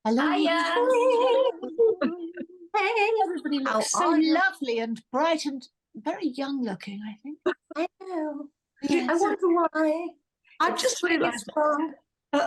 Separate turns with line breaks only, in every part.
Hello.
Hiya.
Hey, everybody looks so lovely and bright and very young looking, I think.
I know.
Yes.
I wonder why.
I've just realised.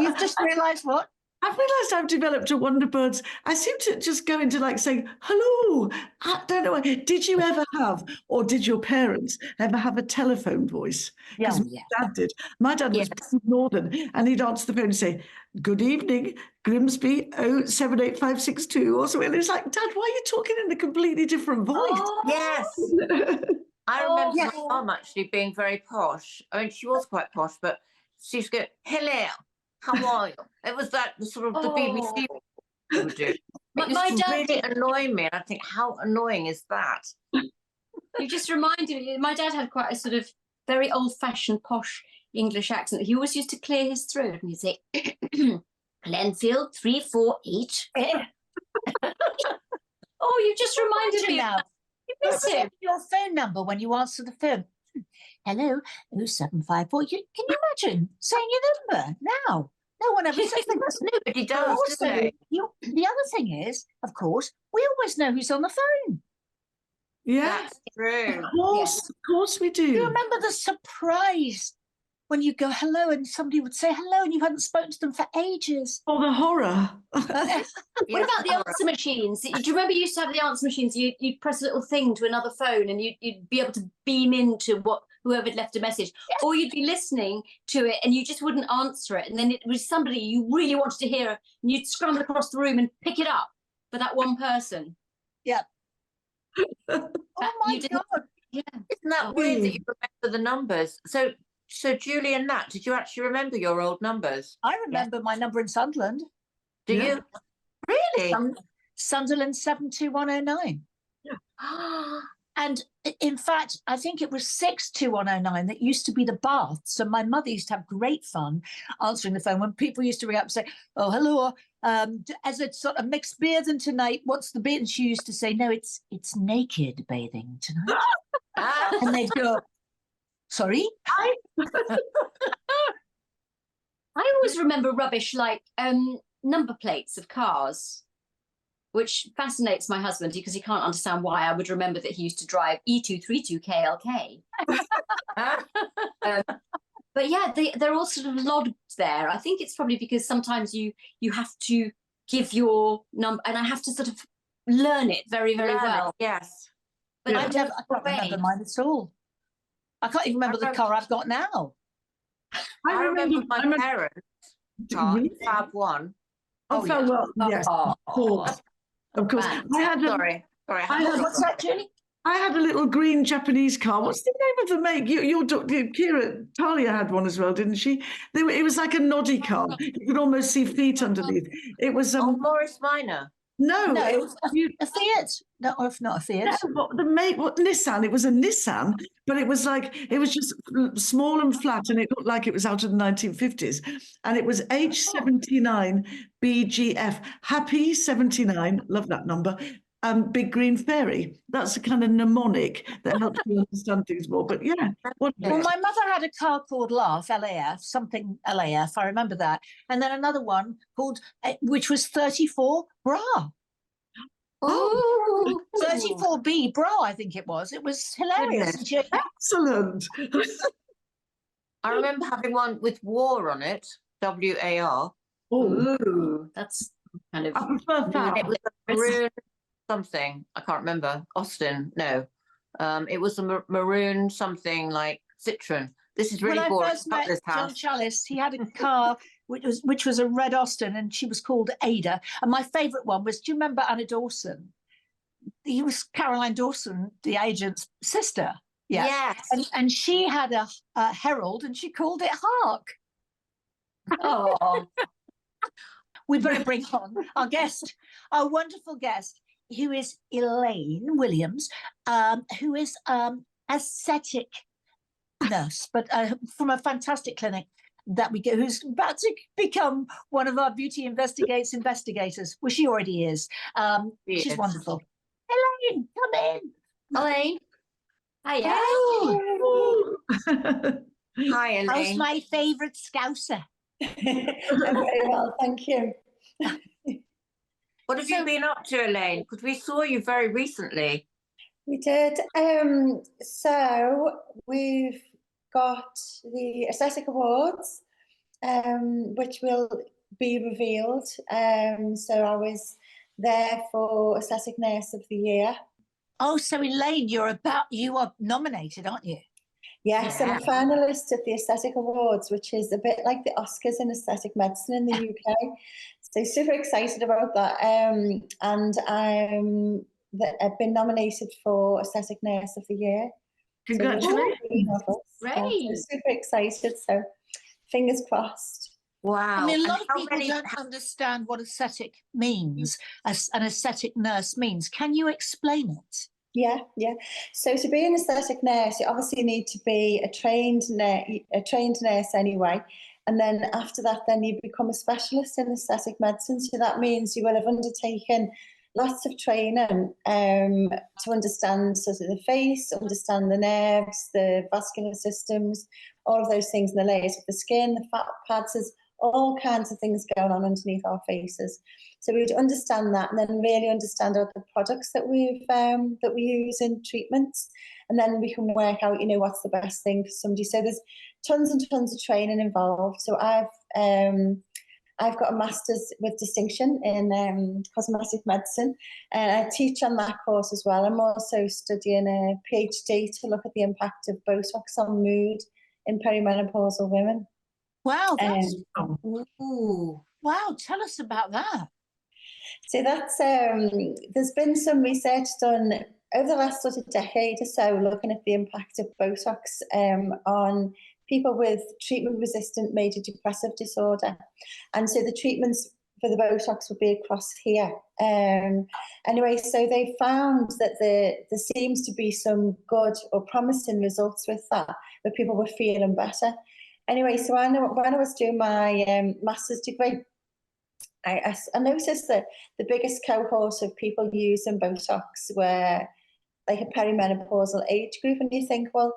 You've just realised what?
I've realised I've developed a Wonderbirds. I seem to just go into like saying, hello. I don't know. Did you ever have, or did your parents ever have a telephone voice? Because my dad did. My dad was northern, and he'd answer the phone and say, good evening, Grimsby 078562 or something. And it's like, Dad, why are you talking in a completely different voice?
Oh,
Yes. I remember my mum actually being very posh. I mean, she was quite posh, but she used to go, hello, how are you? It was that sort of the BBC would do. My dad really annoying me, and I think, how annoying is that?
You just reminded me, my dad had quite a sort of very old-fashioned, posh English accent. He always used to clear his throat, and he'd say, Glenfield 348. Oh, you just reminded me now. You miss him.
Your phone number when you answer the phone. Hello, 0754. Can you imagine saying your number now? No one ever says that.
Nobody does,
also, the other thing is, of course, we always know who's on the phone.
Yeah,
that's true.
Of course we do.
You remember the surprise when you go hello and somebody would say hello and you hadn't spoken to them for ages.
Oh, the horror.
What about the answer machines? Do you remember you used to have the answer machines? You'd press a little thing to another phone and you'd be able to beam into whoever had left a message. Yes. Or you'd be listening to it and you just wouldn't answer it. And then it was somebody you really wanted to hear and you'd scramble across the room and pick it up for that one person.
Yeah. Oh my God.
Yeah.
Isn't that weird that you remember the numbers? So Julie and Nat, did you actually remember your old numbers?
I remember my number in Sunderland.
Do you? Really?
Sunderland 72109.
Yeah.
And in fact, I think it was 62109 that used to be the bath. So my mother used to have great fun answering the phone when people used to ring up and say, oh, hello, as it's sort of mixed bathing tonight, what's the bit? And she used to say, no, it's naked bathing tonight. And they'd go, sorry?
I always remember rubbish like number plates of cars, which fascinates my husband because he can't understand why I would remember that he used to drive E232KLK. But yeah, they're all sort of logged there. I think it's probably because sometimes you have to give your number, and I have to sort of learn it very, very well.
Yes.
But I can't remember mine at all. I can't even remember the car I've got now.
I remember my parents' car, Fab 1.
Oh, yeah. Well, yes, of course. Of course.
Sorry.
What's that, Julie?
I had a little green Japanese car. What's the name of the make? Your Kira, Talia had one as well, didn't she? It was like a noddy car. You could almost see feet underneath. It was
Morris Minor.
No, it was a Fiat. No, if not a Fiat.
No, the make, Nissan. It was a Nissan, but it was just small and flat, and it looked like it was out of the 1950s. And it was H79 BGF. Happy 79. Love that number. Big Green Fairy. That's a kind of mnemonic that helps you understand things more. But yeah.
Well, my mother had a car called LAF, LAF, something LAF, I remember that. And then another one called, which was 34 Bra. Oh, 34B Bra, I think it was. It was hilarious.
Excellent.
I remember having one with war on it, WAR.
Ooh, that's kind of.
I prefer that.
It was a maroon something. I can't remember. Austin, no. It was a maroon something like Citroen. This is really boring.
When I first met John Chalice, he had a car which was a red Austin, and she was called Ada. And my favourite one was, do you remember Anna Dawson? He was Caroline Dawson, the agent's sister. Yeah. Yes. And she had a Herald, and she called it Hark. Oh. We better bring on our guest, our wonderful guest, who is Elaine Williams, who is aesthetic nurse, but from a fantastic clinic that we go, who's about to become one of our beauty investigators. Well, she already is. She's wonderful. Elaine, come in.
Elaine. Hiya.
Hi, Elaine.
How's my favourite Scouser?
I'm very well, thank you.
What have you been up to, Elaine? Because we saw you very recently.
We did. So we've got the Aesthetic Awards, which will be revealed. So I was there for Aesthetic Nurse of the Year.
Oh, so Elaine, you are nominated, aren't you?
Yes, I'm a finalist at the Aesthetic Awards, which is a bit like the Oscars in aesthetic medicine in the UK. So super excited about that. And I've been nominated for Aesthetic Nurse of the Year.
Congratulations.
So super excited. So fingers crossed.
Wow.
I mean, a lot
And
of
how
people
many-
don't understand what aesthetic means, as an aesthetic nurse means. Can you explain it?
Yeah. So to be an aesthetic nurse, you obviously need to be a trained nurse anyway. And then after that, then you become a specialist in aesthetic medicine. So that means you will have undertaken lots of training to understand sort of the face, understand the nerves, the vascular systems, all of those things, and the layers of the skin, the fat pads. There's all kinds of things going on underneath our faces. So we would understand that, and then really understand all the products that we use in treatments, and then we can work out, what's the best thing for somebody. So there's tons and tons of training involved. So I've got a master's with distinction in cosmetic medicine, and I teach on that course as well. I'm also studying a PhD to look at the impact of Botox on mood in perimenopausal women.
Wow, that's
Ooh.
wow. Tell us about that.
So that's there's been some research done over the last sort of decade or so, looking at the impact of Botox on people with treatment-resistant major depressive disorder. And so the treatments for the Botox would be across here. Anyway, so they found that there seems to be some good or promising results with that, where people were feeling better. Anyway, so I know when I was doing my master's degree, I noticed that the biggest cohort of people using Botox were like a perimenopausal age group. And you think, well,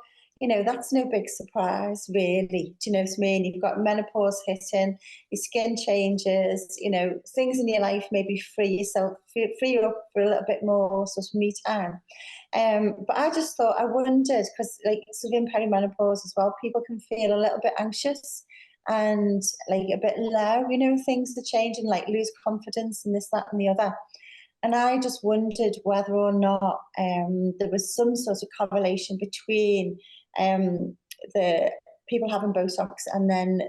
that's no big surprise, really. Do you know what I mean? You've got menopause hitting, your skin changes, things in your life maybe free you up for a little bit more sort of me time. But I just thought, I wondered, because like sort of in perimenopause as well, people can feel a little bit anxious and like a bit low, things are changing, like lose confidence and this, that and the other. And I just wondered whether or not there was some sort of correlation between the people having Botox and then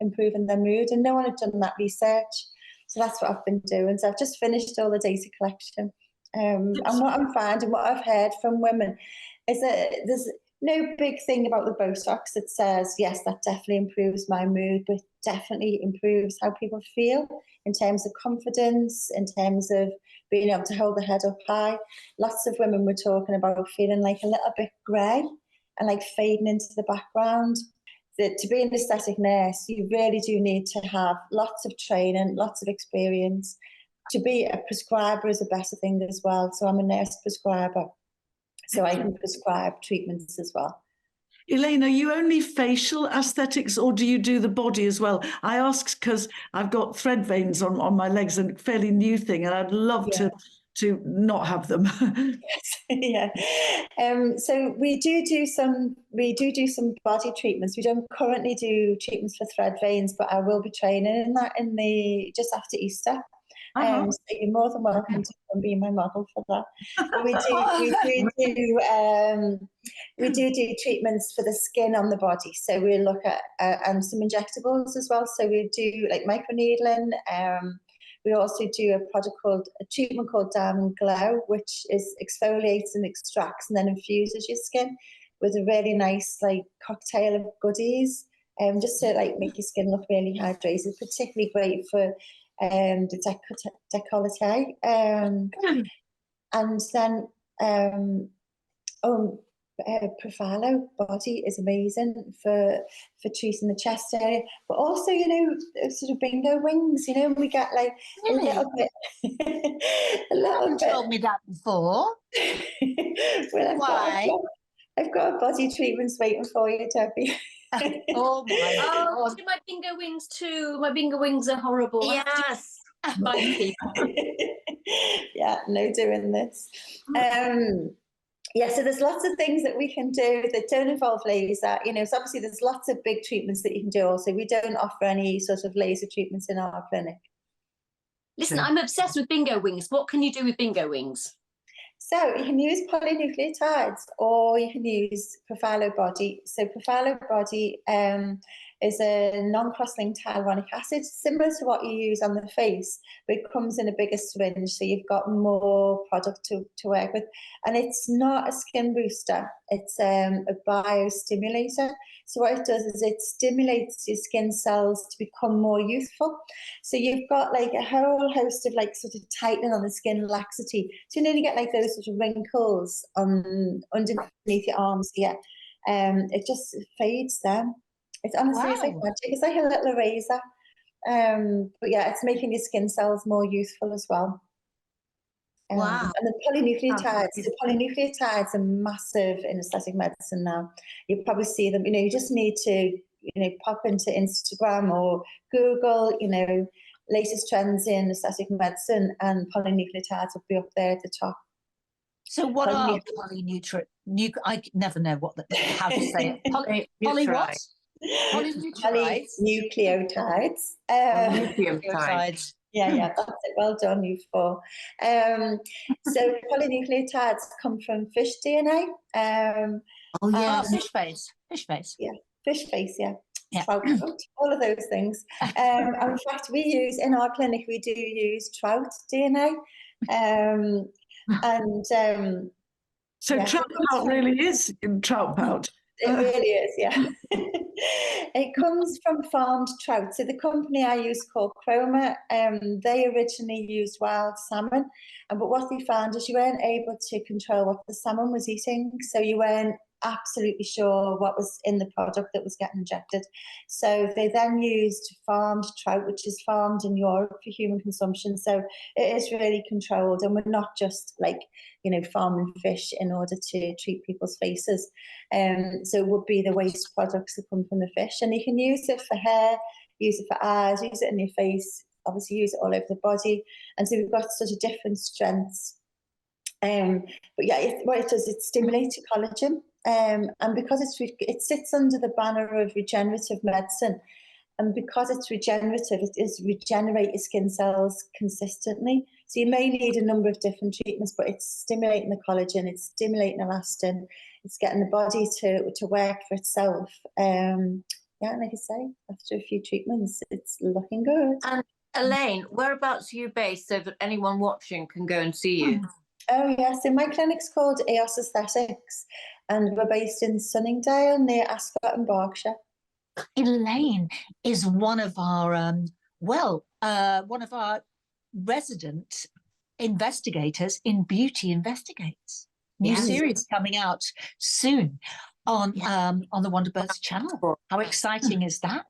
improving their mood. And no one had done that research. So that's what I've been doing. So I've just finished all the data collection. And what I'm finding, what I've heard from women, is that there's no big thing about the Botox that says, yes, that definitely improves my mood, but definitely improves how people feel in terms of confidence, in terms of being able to hold the head up high. Lots of women were talking about feeling like a little bit grey and like fading into the background. That to be an aesthetic nurse, you really do need to have lots of training, lots of experience. To be a prescriber is a better thing as well. So I'm a nurse prescriber. So I can prescribe treatments as well.
Elaine, are you only facial aesthetics or do you do the body as well? I ask because I've got thread veins on my legs, a fairly new thing, and I'd love to not have them.
Yeah. So we do some body treatments. We don't currently do treatments for thread veins, but I will be training in that just after Easter. So you're more than welcome to come be my model for that. And we do treatments for the skin on the body. So we look at and some injectables as well. So we do like microneedling. We also do a treatment called Diamond Glow, which is exfoliates and extracts and then infuses your skin with a really nice like cocktail of goodies, just to like make your skin look really hydrated. Particularly great for the décolleté, and then Profilo body is amazing for treating the chest area, but also sort of bingo wings. We get like a little bit.
You haven't told me that before.
Well, I've got body treatments waiting for you, Debbie.
Oh my God.
Do my bingo wings too. My bingo wings are horrible.
Yes.
Thank you.
Yeah, no doing this. Yeah, so there's lots of things that we can do that don't involve laser. You know, so obviously there's lots of big treatments that you can do. Also, we don't offer any sort of laser treatments in our clinic.
Listen, I'm obsessed with bingo wings. What can you do with bingo wings?
So you can use polynucleotides or you can use profilobody. So profilobody is a non-cross-linked hyaluronic acid, similar to what you use on the face, but it comes in a bigger syringe, so you've got more product to work with. And it's not a skin booster, it's a biostimulator. So what it does is it stimulates your skin cells to become more youthful. So you've got like a whole host of like sort of tightening on the skin, laxity. So you nearly get like those sort of wrinkles on underneath your arms here. It just fades them. It's honestly, it's like magic. It's like a little eraser. But yeah, it's making your skin cells more youthful as well.
Wow.
And the polynucleotides are massive in aesthetic medicine now. You probably see them, you know, you just need to, you know, pop into Instagram or Google, you know, latest trends in aesthetic medicine, and polynucleotides will be up there at the top.
So what are I never know how to say it. Poly what? Polynucleotides.
Polynucleotides.
Nucleotides.
Yeah, that's it. Well done, you four. So polynucleotides come from fish DNA.
Oh yeah,
fish face.
Yeah, fish face. Yeah.
Yeah.
All of those things. And in fact, in our clinic, we do use trout DNA.
So
yeah,
trout pout really is in trout pout.
It really is, yeah. It comes from farmed trout. So the company I use called Chroma, they originally used wild salmon. But what they found is you weren't able to control what the salmon was eating. So you weren't absolutely sure what was in the product that was getting injected. So they then used farmed trout, which is farmed in Europe for human consumption. So it is really controlled, and we're not just like, you know, farming fish in order to treat people's faces. So it would be the waste products that come from the fish, and you can use it for hair, use it for eyes, use it in your face, obviously use it all over the body. And so we've got sort of different strengths. But yeah, what it does, it stimulates your collagen. And because it sits under the banner of regenerative medicine, and because it's regenerative, it is regenerate your skin cells consistently. So you may need a number of different treatments, but it's stimulating the collagen, it's stimulating elastin, it's getting the body to work for itself. Yeah, like I say, after a few treatments, it's looking good.
And Elaine, whereabouts are you based so that anyone watching can go and see you?
Oh yeah, so my clinic's called EOS Aesthetics, and we're based in Sunningdale near Ascot in Berkshire.
Elaine is one of our resident investigators in Beauty Investigates. New series coming out soon on the Wonderbirds channel. How exciting is that?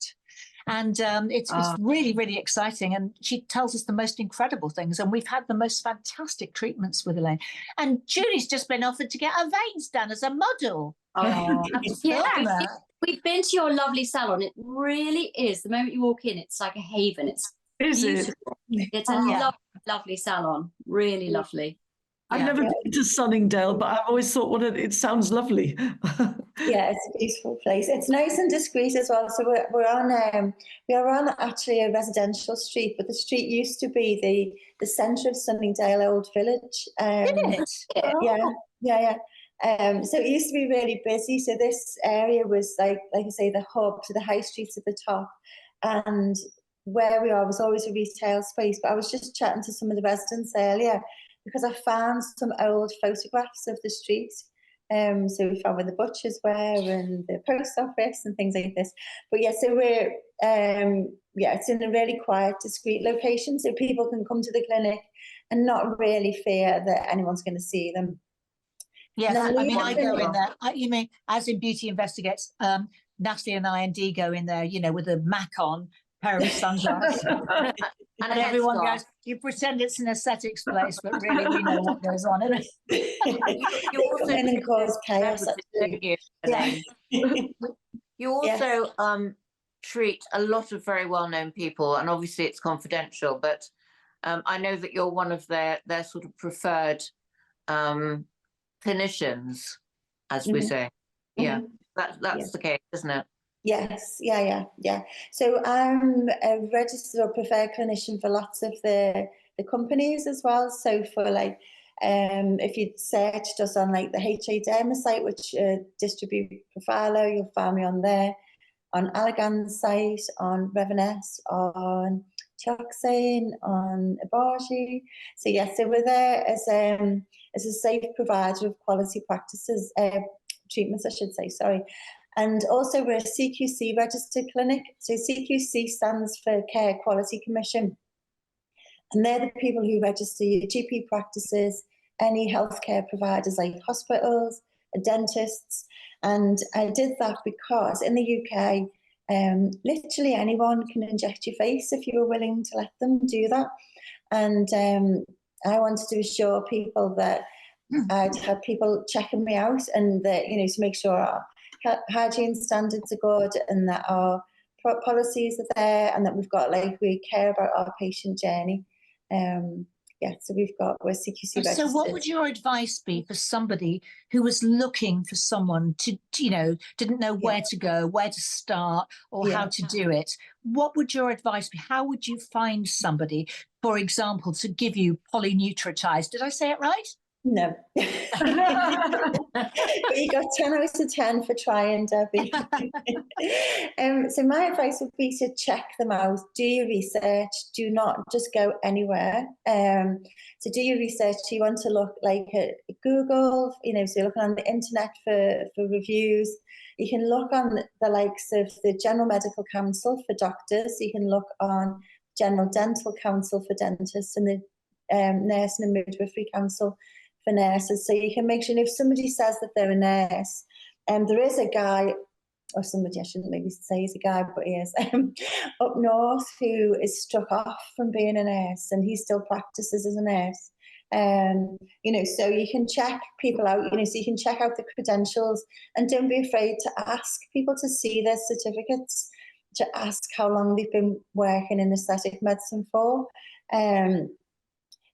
And it's really, really exciting. And she tells us the most incredible things. And we've had the most fantastic treatments with Elaine. And Julie's just been offered to get her veins done as a model.
Yeah, we've been to your lovely salon. It really is. The moment you walk in, it's like a haven. It's beautiful. It's a lovely salon. Really lovely.
I've never been to Sunningdale, but I've always thought, it sounds lovely.
Yeah, it's a beautiful place. It's nice and discreet as well. So we are on actually a residential street, but the street used to be the centre of Sunningdale Old Village.
Did it?
Yeah. So it used to be really busy. So this area was like I say, the hub, to the high streets at the top, and where we are was always a retail space. But I was just chatting to some of the residents earlier, because I found some old photographs of the street. So we found where the butchers were and the post office and things like this. But yeah, so we're, it's in a really quiet, discreet location, so people can come to the clinic and not really fear that anyone's going to see them.
Yes, I mean, I go in there. You mean, as in Beauty Investigates, Natalie and I and Dee go in there, you know, with a Mac on, pair of sunglasses. And everyone goes, you pretend it's an aesthetics place, but really we know what goes on in it.
You also
cause chaos.
You also treat a lot of very well-known people, and obviously it's confidential, but I know that you're one of their sort of preferred clinicians, as we say. Yeah, that's the case, isn't it?
Yes, yeah. So I'm a registered or preferred clinician for lots of the companies as well. So for like, if you searched us on like the HA Derma site, which distribute Profilo, you'll find me on there. On Allergan's site, on Reveness, on Tioxane, on Abargi. So yes, so we're there as a safe provider of quality practices, treatments, I should say, sorry. And also we're a CQC registered clinic. So CQC stands for Care Quality Commission. And they're the people who register your GP practices, any healthcare providers like hospitals, dentists. And I did that because in the UK, literally anyone can inject your face if you were willing to let them do that. And I wanted to assure people that I'd have people checking me out, and that, you know, to make sure our hygiene standards are good and that our policies are there, and that we care about our patient journey. So we're CQC registered.
So what would your advice be for somebody who was looking for someone to didn't know where to go, where to start, or how to do it? What would your advice be? How would you find somebody, for example, to give you polynucleotides? Did I say it right?
No. But you got 10 out of 10 for trying, Debbie. So my advice would be to check them out, do your research, do not just go anywhere. So do your research. You want to look like at Google, so you're looking on the internet for reviews. You can look on the likes of the General Medical Council for doctors. You can look on General Dental Council for dentists, and the Nursing and Midwifery Council for nurses. So you can make sure, if somebody says that they're a nurse, there is a guy, or somebody, I shouldn't maybe say he's a guy, but he is, up north, who is struck off from being a nurse, and he still practices as a nurse. So you can check people out, so you can check out the credentials, and don't be afraid to ask people to see their certificates, to ask how long they've been working in aesthetic medicine for.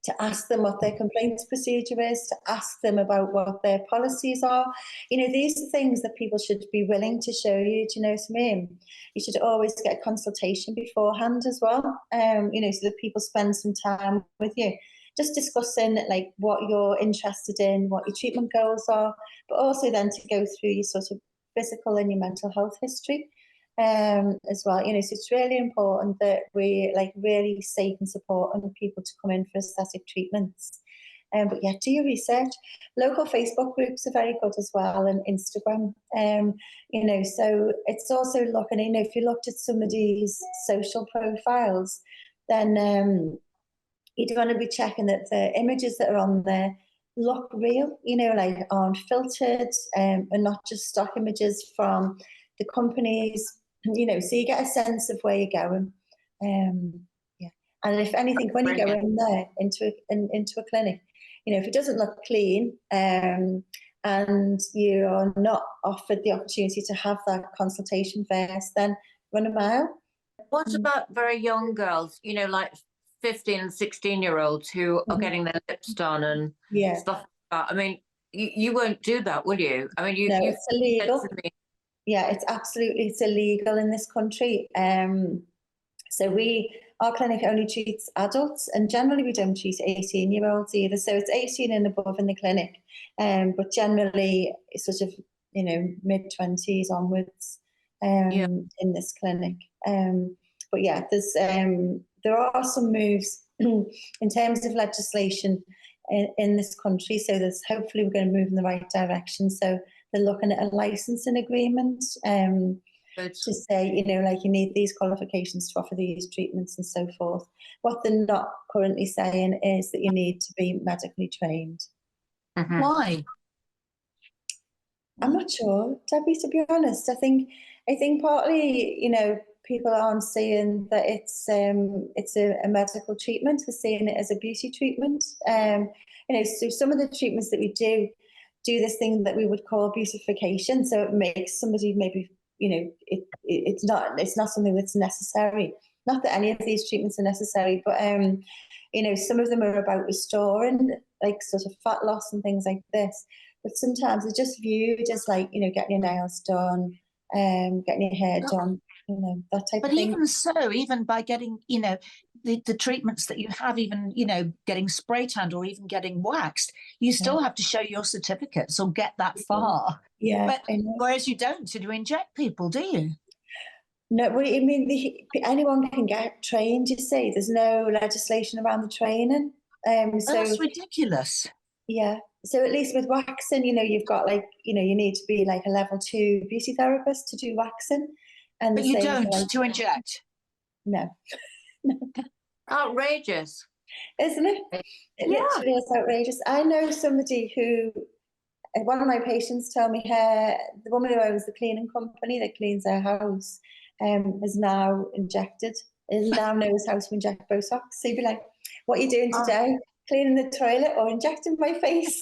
To ask them what their complaints procedure is, to ask them about what their policies are. These are things that people should be willing to show you, do you know what I mean? You should always get a consultation beforehand as well, so that people spend some time with you, just discussing like what you're interested in, what your treatment goals are, but also then to go through your sort of physical and your mental health history. As well, so it's really important that we really safe and supporting people to come in for aesthetic treatments. But yeah, do your research. Local Facebook groups are very good as well, and Instagram. So it's also looking, if you looked at somebody's social profiles, then you'd want to be checking that the images that are on there look real, aren't filtered, and not just stock images from the companies. So you get a sense of where you're going. And if anything, when you go in there into a clinic, if it doesn't look clean, and you're not offered the opportunity to have that consultation first, then run a mile.
What about very young girls, like 15 and 16-year-olds who are getting their lips done and stuff like that? I mean, you won't do that, will you? I mean,
no, it's illegal. Yeah, it's illegal in this country. So our clinic only treats adults, and generally we don't treat 18-year-olds either. So it's 18 and above in the clinic, but generally it's sort of mid-20s onwards in this clinic. But yeah, there are some moves in terms of legislation in this country. So hopefully we're going to move in the right direction. So they're looking at a licensing agreement to say, you need these qualifications to offer these treatments and so forth. What they're not currently saying is that you need to be medically trained.
Mm-hmm. Why?
I'm not sure, Debbie, to be honest. I think partly, people aren't seeing that it's a medical treatment. They're seeing it as a beauty treatment. So some of the treatments that we do this thing that we would call beautification. So it makes somebody maybe, it's not something that's necessary. not that any of these treatments are necessary, but you know, some of them are about restoring like sort of fat loss and things like this. But sometimes they're just viewed as like, you know, getting your nails done, getting your hair done, you know, that type
But
of thing.
even so, even by getting, you know, the treatments that you have, even, you know, getting spray tanned or even getting waxed, you still have to show your certificates or get that far.
Yeah.
But whereas you don't to inject people, do you?
No, well, I mean, anyone can get trained, you see. There's no legislation around the training. So
That's ridiculous.
yeah. So at least with waxing, you know, you've got like, you know, you need to be like a level 2 beauty therapist to do waxing. And
But
the
you
same
don't
like,
to inject.
no.
Outrageous.
Isn't it? It literally is outrageous. I know somebody who, one of my patients told me the woman who owns the cleaning company that cleans her house is now knows how to inject Botox. So you'd be like, what are you doing today? Cleaning the toilet or injecting my face?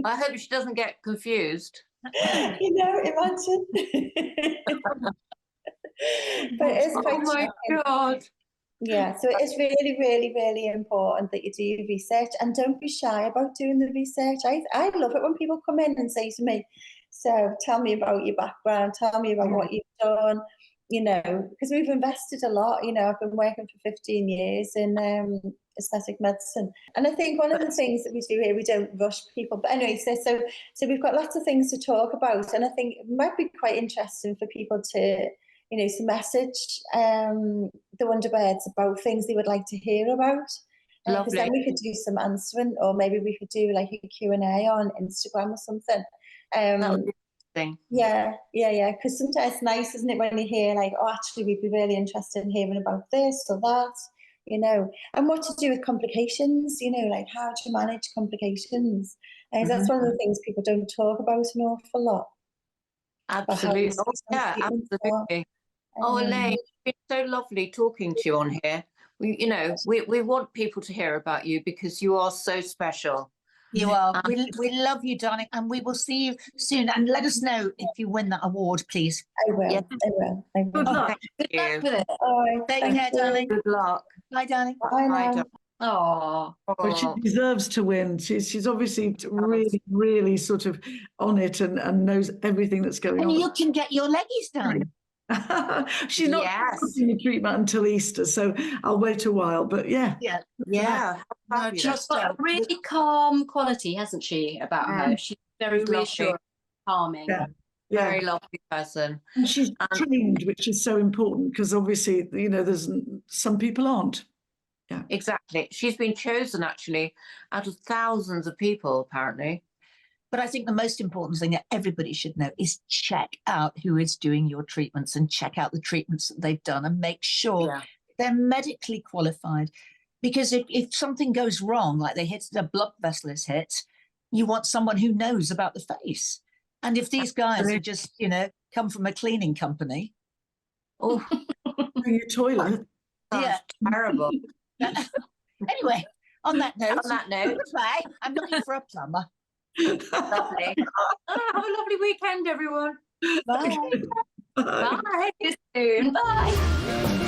I hope she doesn't get confused.
You know, imagine. But it is quite
my
shocking.
God.
Yeah, so it's really, really, really important that you do your research and don't be shy about doing the research. I love it when people come in and say to me, so tell me about your background, tell me about what you've done, you know, because we've invested a lot. You know, I've been working for 15 years in aesthetic medicine. And I think one of the things that we do here, we don't rush people. But anyway, so we've got lots of things to talk about. And I think it might be quite interesting for people to, you know, to message the Wonderbirds about things they would like to hear about. Because then we could do some answering, or maybe we could do like a Q&A on Instagram or something.
That would be interesting.
Yeah. Because sometimes it's nice, isn't it, when you hear like, oh, actually, we'd be really interested in hearing about this or that, you know, and what to do with complications, you know, like how to manage complications. That's one of the things people don't talk about an awful lot.
Absolutely. Oh, yeah, absolutely. Oh, Elaine, it's been so lovely talking to you on here. We want people to hear about you because you are so special.
You are. We love you, darling, and we will see you soon. And let us know if you win that award, please.
I will.
Yes.
I will.
Good luck.
Thank you.
With it.
Take care, darling.
Good luck.
Bye, darling.
Bye now.
Darling.
Oh,
But she deserves to win. She's obviously really, really sort of on it and knows everything that's going
And
on.
you can get your leggies done.
She's not getting the treatment until Easter, so I'll wait a while. But yeah.
Yeah.
no, she's got a really calm quality, hasn't she, about her? She's very
Lovely.
reassuring, calming.
Yeah.
Very lovely person.
And she's trained, which is so important because obviously, you know, there's some people aren't. Yeah,
exactly. She's been chosen actually out of thousands of people, apparently.
But I think the most important thing that everybody should know is check out who is doing your treatments and check out the treatments that they've done and make sure they're medically qualified. Because if something goes wrong, like a blood vessel is hit, you want someone who knows about the face. And if these guys are just, you know, come from a cleaning company.
Oh, your toilet.
Yeah.
Terrible.
Anyway, on that note,
bye.
I'm looking for a plumber.
Lovely. Have a lovely weekend, everyone.
Bye.
Bye.
Bye. See you soon. Bye.